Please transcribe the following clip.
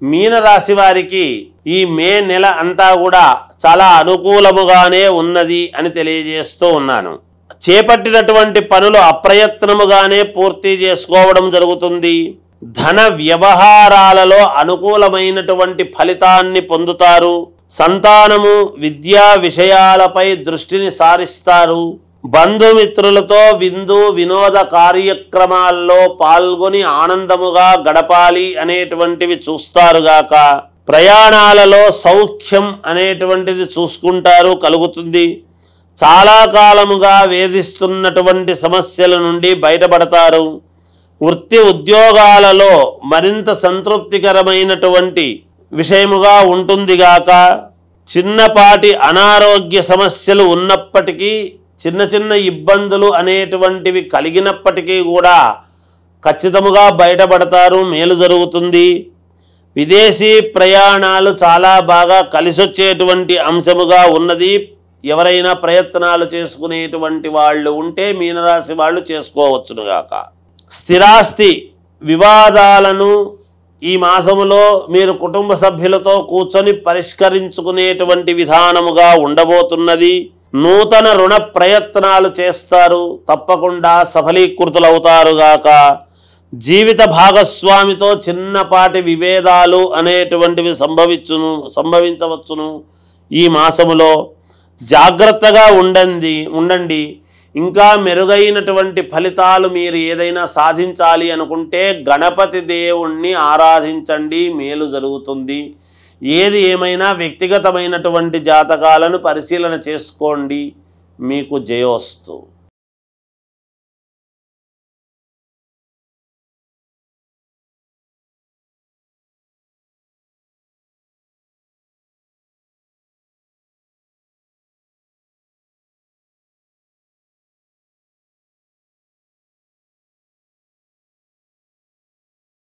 మీనరాశి వారికి ఈ మే నెల అంతా కూడా చాలా అనుకూలముగానే ఉన్నది అని తెలియజేస్తూ ఉన్నాను. చేపట్టినటువంటి పనులు అప్రయత్నముగానే పూర్తి చేసుకోవడం జరుగుతుంది. ధన వ్యవహారాలలో అనుకూలమైనటువంటి ఫలితాన్ని పొందుతారు. సంతానము విద్యా విషయాలపై దృష్టిని సారిస్తారు. బంధుమిత్రులతో విందు వినోద కార్యక్రమాల్లో పాల్గొని ఆనందముగా గడపాలి అనేటువంటివి చూస్తారుగాక. ప్రయాణాలలో సౌఖ్యం అనేటువంటిది చూసుకుంటారు, కలుగుతుంది. చాలా కాలముగా వేధిస్తున్నటువంటి సమస్యల నుండి బయటపడతారు. వృత్తి ఉద్యోగాలలో మరింత సంతృప్తికరమైనటువంటి విషయముగా ఉంటుందిగాక. చిన్నపాటి అనారోగ్య సమస్యలు ఉన్నప్పటికీ, చిన్న చిన్న ఇబ్బందులు అనేటువంటివి కలిగినప్పటికీ కూడా ఖచ్చితముగా బయటపడతారు, మేలు జరుగుతుంది. విదేశీ ప్రయాణాలు చాలా బాగా కలిసొచ్చేటువంటి అంశముగా ఉన్నది. ఎవరైనా ప్రయత్నాలు చేసుకునేటువంటి వాళ్ళు ఉంటే మీనరాశి వాళ్ళు చేసుకోవచ్చునుగాక. స్థిరాస్తి వివాదాలను ఈ మాసములో మీరు కుటుంబ సభ్యులతో కూర్చొని పరిష్కరించుకునేటువంటి విధానముగా ఉండబోతున్నది. నూతన రుణ ప్రయత్నాలు చేస్తారు, తప్పకుండా సఫలీకృతులవుతారుగాక. జీవిత భాగస్వామితో చిన్నపాటి విభేదాలు అనేటువంటివి సంభవించవచ్చును. ఈ మాసములో జాగ్రత్తగా ఉండండి. ఇంకా మెరుగైనటువంటి ఫలితాలు మీరు ఏదైనా సాధించాలి అనుకుంటే గణపతి దేవుణ్ణి ఆరాధించండి, మేలు జరుగుతుంది. ఏది ఏమైనా వ్యక్తిగతమైనటువంటి జాతకాలను పరిశీలన చేసుకోండి, మీకు జయోస్తు.